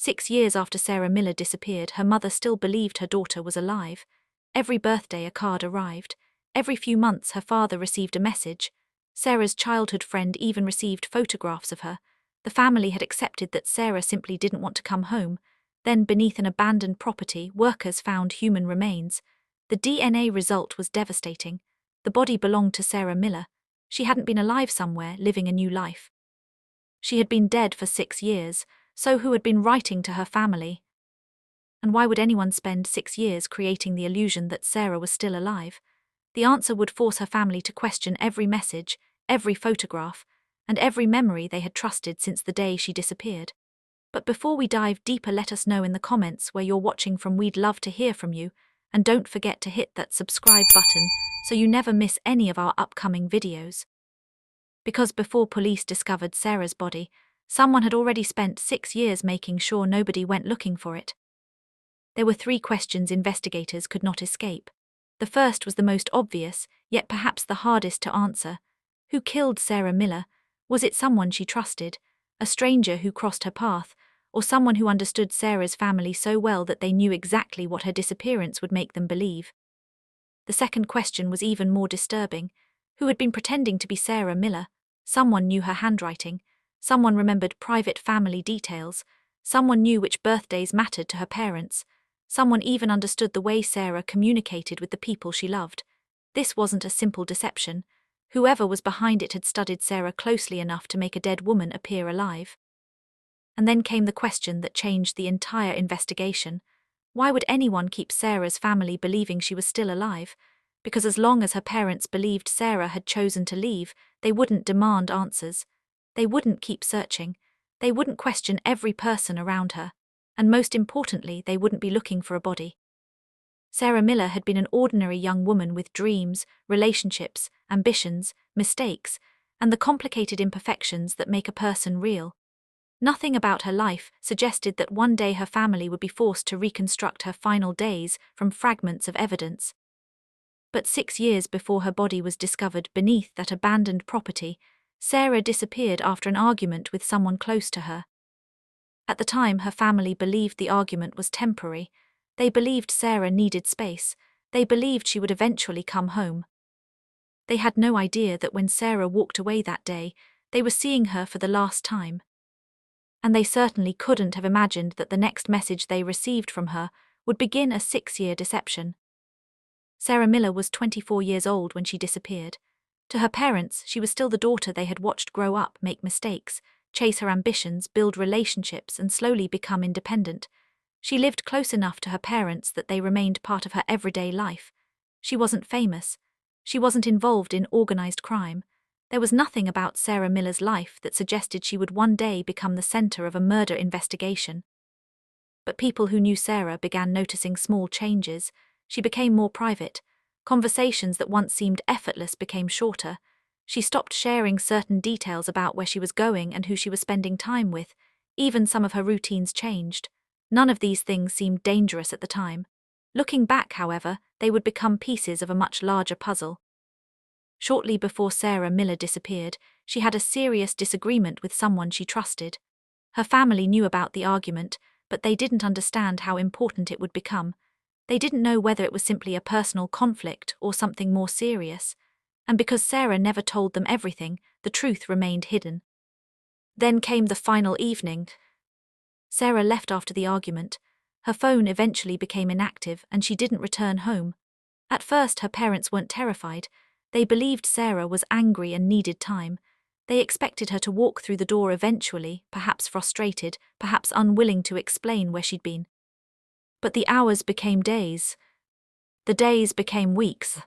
6 years after Sarah Miller disappeared, her mother still believed her daughter was alive. Every birthday a card arrived. Every few months her father received a message. Sarah's childhood friend even received photographs of her. The family had accepted that Sarah simply didn't want to come home. Then, beneath an abandoned property, workers found human remains. The DNA result was devastating. The body belonged to Sarah Miller. She hadn't been alive somewhere, living a new life. She had been dead for 6 years, so who had been writing to her family? And why would anyone spend 6 years creating the illusion that Sarah was still alive? The answer would force her family to question every message, every photograph, and every memory they had trusted since the day she disappeared. But before we dive deeper, let us know in the comments where you're watching from. We'd love to hear from you, and don't forget to hit that subscribe button so you never miss any of our upcoming videos. Because before police discovered Sarah's body, someone had already spent 6 years making sure nobody went looking for it. There were 3 questions investigators could not escape. The first was the most obvious, yet perhaps the hardest to answer. Who killed Sarah Miller? Was it someone she trusted, a stranger who crossed her path, or someone who understood Sarah's family so well that they knew exactly what her disappearance would make them believe? The second question was even more disturbing. Who had been pretending to be Sarah Miller? Someone knew her handwriting. Someone remembered private family details. Someone knew which birthdays mattered to her parents. Someone even understood the way Sarah communicated with the people she loved. This wasn't a simple deception. Whoever was behind it had studied Sarah closely enough to make a dead woman appear alive. And then came the question that changed the entire investigation. Why would anyone keep Sarah's family believing she was still alive? Because as long as her parents believed Sarah had chosen to leave, they wouldn't demand answers. They wouldn't keep searching. They wouldn't question every person around her. And most importantly, they wouldn't be looking for a body. Sarah Miller had been an ordinary young woman with dreams, relationships, ambitions, mistakes, and the complicated imperfections that make a person real. Nothing about her life suggested that one day her family would be forced to reconstruct her final days from fragments of evidence. But 6 years before her body was discovered beneath that abandoned property, Sarah disappeared after an argument with someone close to her. At the time, her family believed the argument was temporary. They believed Sarah needed space. They believed she would eventually come home. They had no idea that when Sarah walked away that day, they were seeing her for the last time. And they certainly couldn't have imagined that the next message they received from her would begin a 6-year deception. Sarah Miller was 24 years old when she disappeared. To her parents, she was still the daughter they had watched grow up, make mistakes, chase her ambitions, build relationships, and slowly become independent. She lived close enough to her parents that they remained part of her everyday life. She wasn't famous. She wasn't involved in organized crime. There was nothing about Sarah Miller's life that suggested she would one day become the center of a murder investigation. But people who knew Sarah began noticing small changes. She became more private. Conversations that once seemed effortless became shorter. She stopped sharing certain details about where she was going and who she was spending time with. Even some of her routines changed. None of these things seemed dangerous at the time. Looking back, however, they would become pieces of a much larger puzzle. Shortly before Sarah Miller disappeared, she had a serious disagreement with someone she trusted. Her family knew about the argument, but they didn't understand how important it would become. They didn't know whether it was simply a personal conflict or something more serious. And because Sarah never told them everything, the truth remained hidden. Then came the final evening. Sarah left after the argument. Her phone eventually became inactive and she didn't return home. At first, her parents weren't terrified. They believed Sarah was angry and needed time. They expected her to walk through the door eventually, perhaps frustrated, perhaps unwilling to explain where she'd been. But the hours became days. The days became weeks.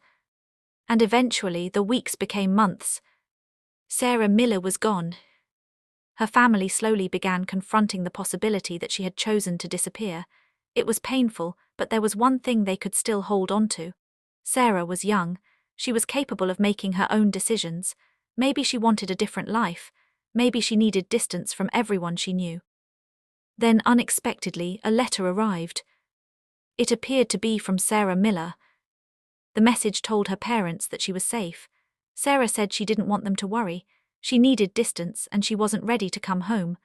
And eventually, the weeks became months. Sarah Miller was gone. Her family slowly began confronting the possibility that she had chosen to disappear. It was painful, but there was one thing they could still hold on to. Sarah was young. She was capable of making her own decisions. Maybe she wanted a different life. Maybe she needed distance from everyone she knew. Then, unexpectedly, a letter arrived. It appeared to be from Sarah Miller. The message told her parents that she was safe. Sarah said she didn't want them to worry. She needed distance and she wasn't ready to come home.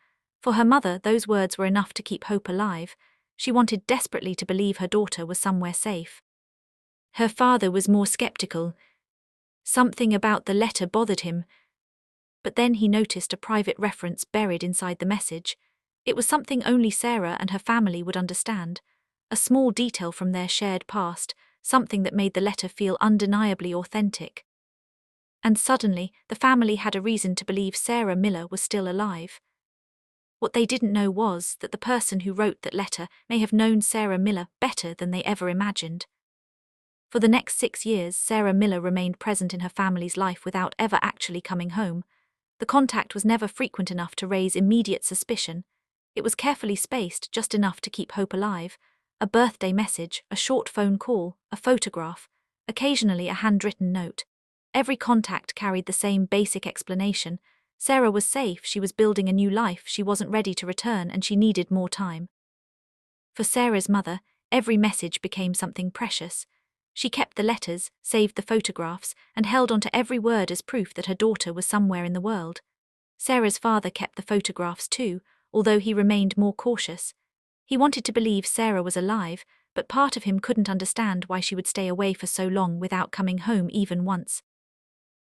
For her mother, those words were enough to keep hope alive. She wanted desperately to believe her daughter was somewhere safe. Her father was more skeptical. Something about the letter bothered him. But then he noticed a private reference buried inside the message. It was something only Sarah and her family would understand. A small detail from their shared past, something that made the letter feel undeniably authentic. And suddenly, the family had a reason to believe Sarah Miller was still alive. What they didn't know was that the person who wrote that letter may have known Sarah Miller better than they ever imagined. For the next 6 years, Sarah Miller remained present in her family's life without ever actually coming home. The contact was never frequent enough to raise immediate suspicion. It was carefully spaced, just enough to keep hope alive. A birthday message, a short phone call, a photograph, occasionally a handwritten note. Every contact carried the same basic explanation. Sarah was safe, she was building a new life, she wasn't ready to return, and she needed more time. For Sarah's mother, every message became something precious. She kept the letters, saved the photographs, and held onto every word as proof that her daughter was somewhere in the world. Sarah's father kept the photographs too, although he remained more cautious. He wanted to believe Sarah was alive, but part of him couldn't understand why she would stay away for so long without coming home even once.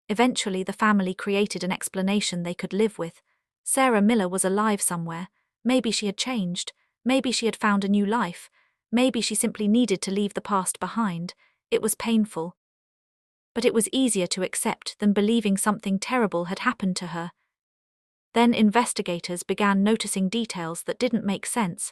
Eventually, the family created an explanation they could live with. Sarah Miller was alive somewhere. Maybe she had changed. Maybe she had found a new life. Maybe she simply needed to leave the past behind. It was painful. But it was easier to accept than believing something terrible had happened to her. Then investigators began noticing details that didn't make sense.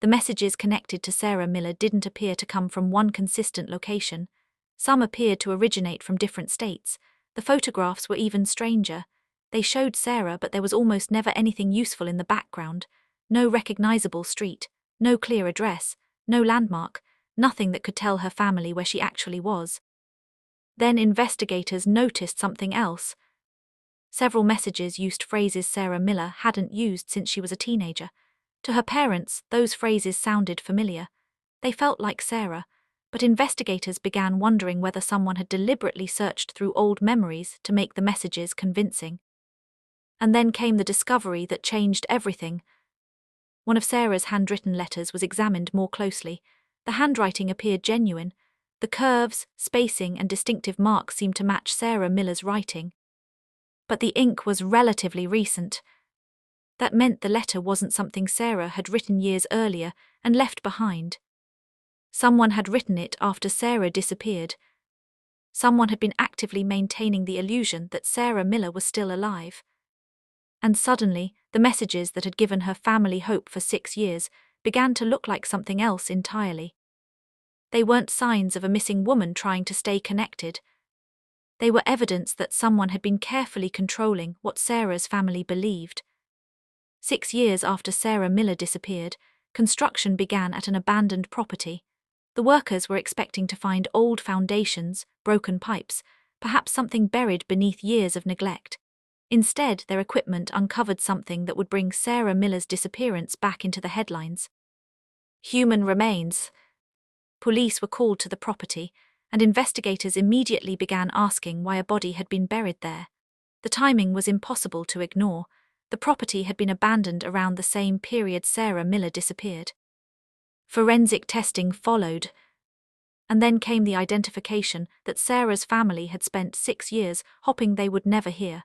The messages connected to Sarah Miller didn't appear to come from one consistent location. Some appeared to originate from different states. The photographs were even stranger. They showed Sarah, but there was almost never anything useful in the background. No recognizable street, no clear address, no landmark, nothing that could tell her family where she actually was. Then investigators noticed something else. Several messages used phrases Sarah Miller hadn't used since she was a teenager. To her parents, those phrases sounded familiar. They felt like Sarah, but investigators began wondering whether someone had deliberately searched through old memories to make the messages convincing. And then came the discovery that changed everything. One of Sarah's handwritten letters was examined more closely. The handwriting appeared genuine. The curves, spacing, and distinctive marks seemed to match Sarah Miller's writing. But the ink was relatively recent. That meant the letter wasn't something Sarah had written years earlier and left behind. Someone had written it after Sarah disappeared. Someone had been actively maintaining the illusion that Sarah Miller was still alive. And suddenly, the messages that had given her family hope for 6 years began to look like something else entirely. They weren't signs of a missing woman trying to stay connected. They were evidence that someone had been carefully controlling what Sarah's family believed. 6 years after Sarah Miller disappeared, construction began at an abandoned property. The workers were expecting to find old foundations, broken pipes, perhaps something buried beneath years of neglect. Instead, their equipment uncovered something that would bring Sarah Miller's disappearance back into the headlines. Human remains. Police were called to the property, and investigators immediately began asking why a body had been buried there. The timing was impossible to ignore. The property had been abandoned around the same period Sarah Miller disappeared. Forensic testing followed, and then came the identification that Sarah's family had spent 6 years hoping they would never hear.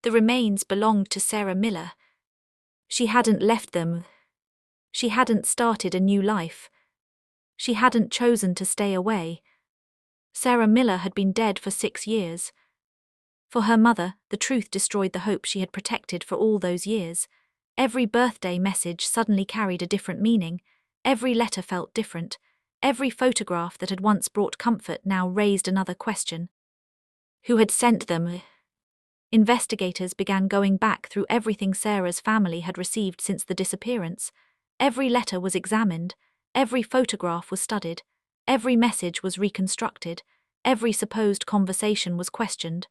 The remains belonged to Sarah Miller. She hadn't left them. She hadn't started a new life. She hadn't chosen to stay away. Sarah Miller had been dead for 6 years. For her mother, the truth destroyed the hope she had protected for all those years. Every birthday message suddenly carried a different meaning. Every letter felt different. Every photograph that had once brought comfort now raised another question. Who had sent them? Investigators began going back through everything Sarah's family had received since the disappearance. Every letter was examined. Every photograph was studied. Every message was reconstructed. Every supposed conversation was questioned.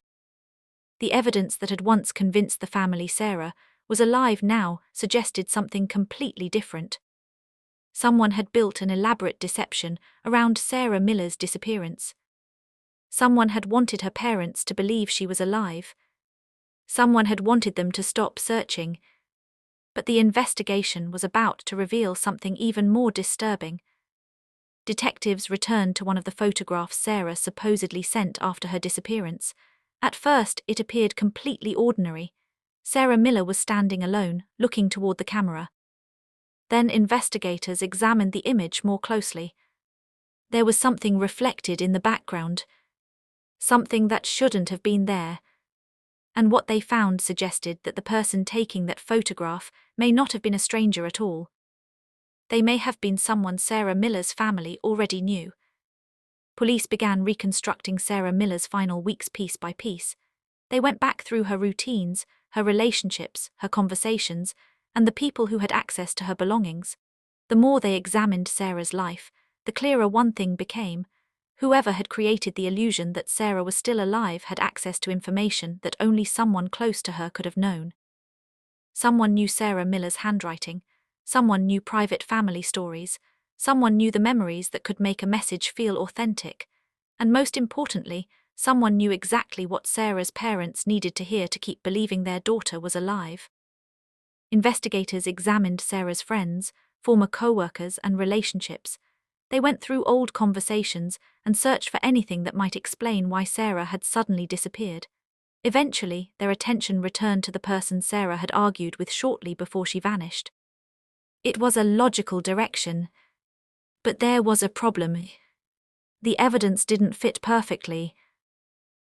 The evidence that had once convinced the family Sarah was alive now suggested something completely different. Someone had built an elaborate deception around Sarah Miller's disappearance. Someone had wanted her parents to believe she was alive. Someone had wanted them to stop searching. But the investigation was about to reveal something even more disturbing. Detectives returned to one of the photographs Sarah supposedly sent after her disappearance. At first, it appeared completely ordinary. Sarah Miller was standing alone, looking toward the camera. Then investigators examined the image more closely. There was something reflected in the background, something that shouldn't have been there. And what they found suggested that the person taking that photograph may not have been a stranger at all. They may have been someone Sarah Miller's family already knew. Police began reconstructing Sarah Miller's final weeks piece by piece. They went back through her routines, her relationships, her conversations, and the people who had access to her belongings. The more they examined Sarah's life, the clearer one thing became. Whoever had created the illusion that Sarah was still alive had access to information that only someone close to her could have known. Someone knew Sarah Miller's handwriting. Someone knew private family stories. Someone knew the memories that could make a message feel authentic. And most importantly, someone knew exactly what Sarah's parents needed to hear to keep believing their daughter was alive. Investigators examined Sarah's friends, former co-workers, and relationships. They went through old conversations and searched for anything that might explain why Sarah had suddenly disappeared. Eventually, their attention returned to the person Sarah had argued with shortly before she vanished. It was a logical direction. But there was a problem. The evidence didn't fit perfectly.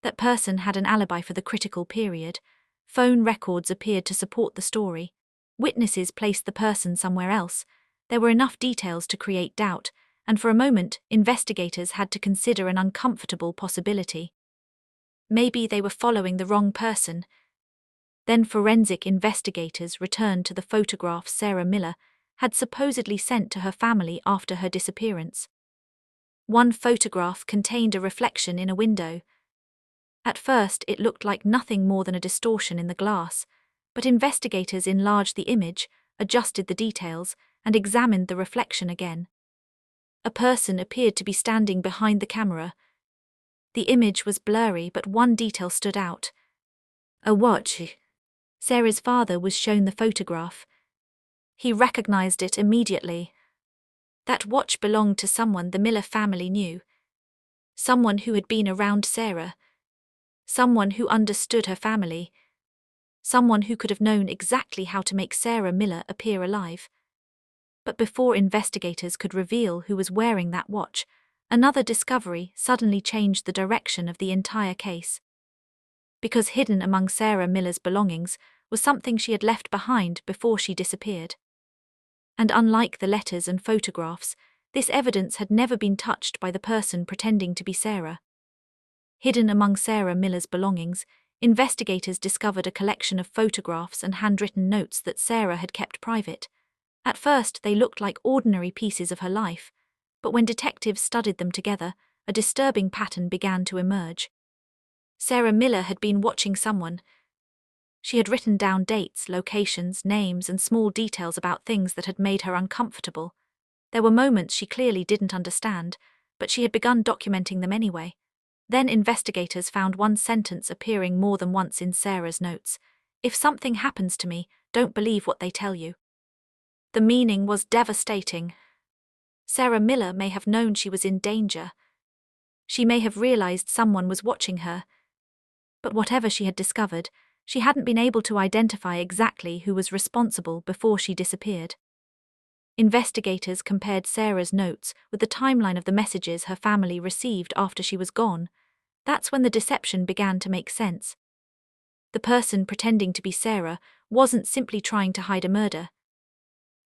That person had an alibi for the critical period. Phone records appeared to support the story. Witnesses placed the person somewhere else. There were enough details to create doubt, and for a moment, investigators had to consider an uncomfortable possibility. Maybe they were following the wrong person. Then forensic investigators returned to the photograph Sarah Miller had supposedly sent to her family after her disappearance. One photograph contained a reflection in a window. At first, it looked like nothing more than a distortion in the glass, but investigators enlarged the image, adjusted the details, and examined the reflection again. A person appeared to be standing behind the camera. The image was blurry, but one detail stood out. A watch. Sarah's father was shown the photograph. He recognized it immediately. That watch belonged to someone the Miller family knew. Someone who had been around Sarah. Someone who understood her family. Someone who could have known exactly how to make Sarah Miller appear alive. But before investigators could reveal who was wearing that watch, another discovery suddenly changed the direction of the entire case. Because hidden among Sarah Miller's belongings was something she had left behind before she disappeared. And unlike the letters and photographs, this evidence had never been touched by the person pretending to be Sarah. Hidden among Sarah Miller's belongings, investigators discovered a collection of photographs and handwritten notes that Sarah had kept private. At first, they looked like ordinary pieces of her life, but when detectives studied them together, a disturbing pattern began to emerge. Sarah Miller had been watching someone. She had written down dates, locations, names, and small details about things that had made her uncomfortable. There were moments she clearly didn't understand, but she had begun documenting them anyway. Then investigators found one sentence appearing more than once in Sarah's notes. "If something happens to me, don't believe what they tell you." The meaning was devastating. Sarah Miller may have known she was in danger. She may have realized someone was watching her. But whatever she had discovered, she hadn't been able to identify exactly who was responsible before she disappeared. Investigators compared Sarah's notes with the timeline of the messages her family received after she was gone. That's when the deception began to make sense. The person pretending to be Sarah wasn't simply trying to hide a murder.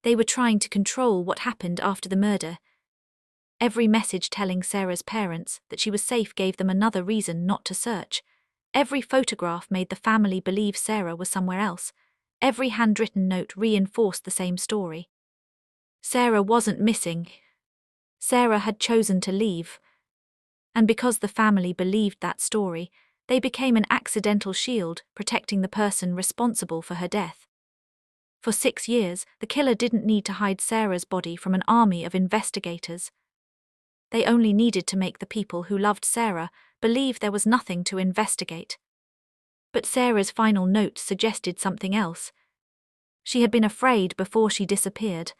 They were trying to control what happened after the murder. Every message telling Sarah's parents that she was safe gave them another reason not to search. Every photograph made the family believe Sarah was somewhere else. Every handwritten note reinforced the same story. Sarah wasn't missing. Sarah had chosen to leave. And because the family believed that story, they became an accidental shield protecting the person responsible for her death. For 6 years, the killer didn't need to hide Sarah's body from an army of investigators. They only needed to make the people who loved Sarah believe there was nothing to investigate. But Sarah's final note suggested something else. She had been afraid before she disappeared.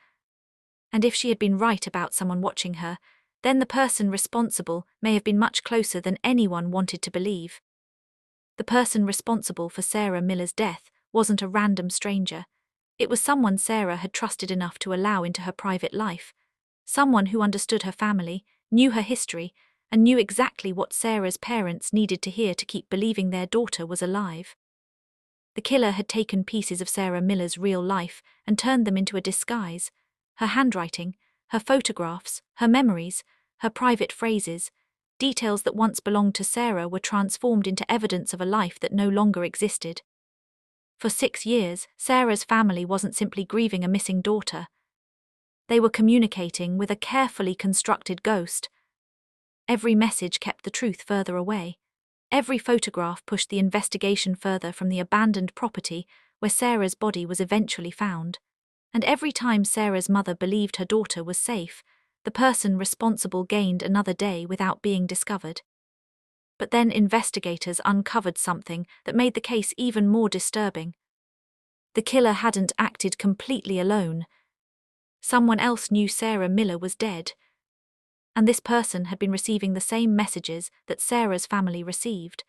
And if she had been right about someone watching her, then the person responsible may have been much closer than anyone wanted to believe. The person responsible for Sarah Miller's death wasn't a random stranger. It was someone Sarah had trusted enough to allow into her private life. Someone who understood her family, knew her history, and knew exactly what Sarah's parents needed to hear to keep believing their daughter was alive. The killer had taken pieces of Sarah Miller's real life and turned them into a disguise. Her handwriting, her photographs, her memories, her private phrases, details that once belonged to Sarah were transformed into evidence of a life that no longer existed. For 6 years, Sarah's family wasn't simply grieving a missing daughter. They were communicating with a carefully constructed ghost. Every message kept the truth further away. Every photograph pushed the investigation further from the abandoned property where Sarah's body was eventually found. And every time Sarah's mother believed her daughter was safe, the person responsible gained another day without being discovered. But then investigators uncovered something that made the case even more disturbing. The killer hadn't acted completely alone. Someone else knew Sarah Miller was dead. And this person had been receiving the same messages that Sarah's family received.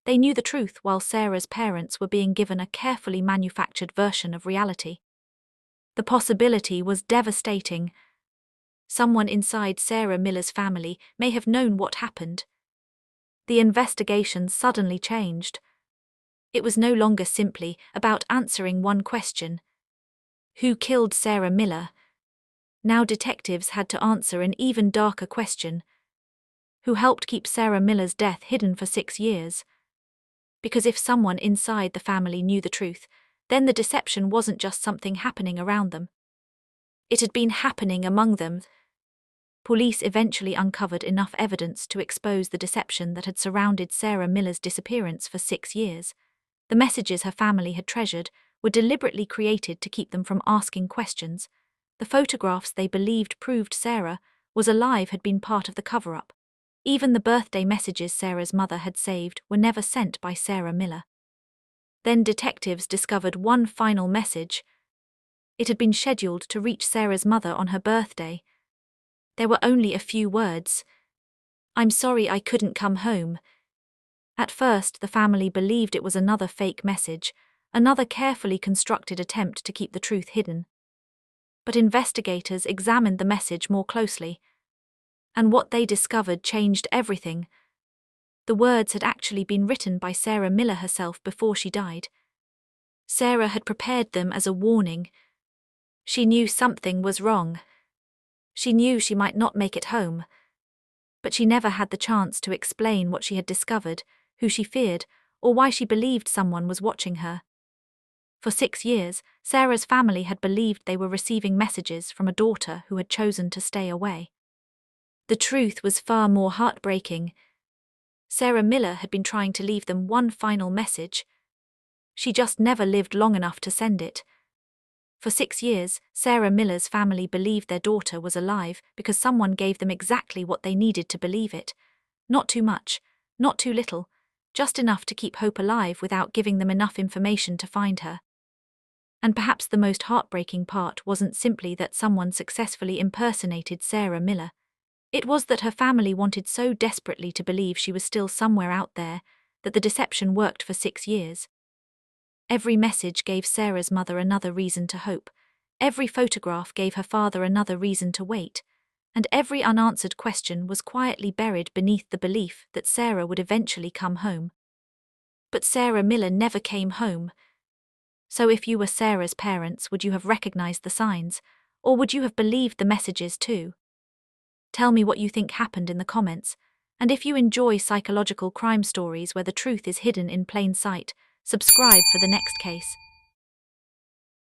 They knew the truth while Sarah's parents were being given a carefully manufactured version of reality. The possibility was devastating. Someone inside Sarah Miller's family may have known what happened. The investigation suddenly changed. It was no longer simply about answering one question: who killed Sarah Miller? Now detectives had to answer an even darker question: who helped keep Sarah Miller's death hidden for 6 years? Because if someone inside the family knew the truth, then the deception wasn't just something happening around them. It had been happening among them. Police eventually uncovered enough evidence to expose the deception that had surrounded Sarah Miller's disappearance for 6 years. The messages her family had treasured were deliberately created to keep them from asking questions. The photographs they believed proved Sarah was alive had been part of the cover-up. Even the birthday messages Sarah's mother had saved were never sent by Sarah Miller. Then detectives discovered one final message. It had been scheduled to reach Sarah's mother on her birthday. There were only a few words. "I'm sorry I couldn't come home." At first, the family believed it was another fake message, another carefully constructed attempt to keep the truth hidden. But investigators examined the message more closely, and what they discovered changed everything. The words had actually been written by Sarah Miller herself before she died. Sarah had prepared them as a warning. She knew something was wrong. She knew she might not make it home. But she never had the chance to explain what she had discovered, who she feared, or why she believed someone was watching her. For 6 years, Sarah's family had believed they were receiving messages from a daughter who had chosen to stay away. The truth was far more heartbreaking. Sarah Miller had been trying to leave them one final message. She just never lived long enough to send it. For 6 years, Sarah Miller's family believed their daughter was alive because someone gave them exactly what they needed to believe it. Not too much, not too little, just enough to keep hope alive without giving them enough information to find her. And perhaps the most heartbreaking part wasn't simply that someone successfully impersonated Sarah Miller. It was that her family wanted so desperately to believe she was still somewhere out there that the deception worked for 6 years. Every message gave Sarah's mother another reason to hope. Every photograph gave her father another reason to wait. And every unanswered question was quietly buried beneath the belief that Sarah would eventually come home. But Sarah Miller never came home. So if you were Sarah's parents, would you have recognized the signs, or would you have believed the messages too? Tell me what you think happened in the comments, and if you enjoy psychological crime stories where the truth is hidden in plain sight, subscribe for the next case.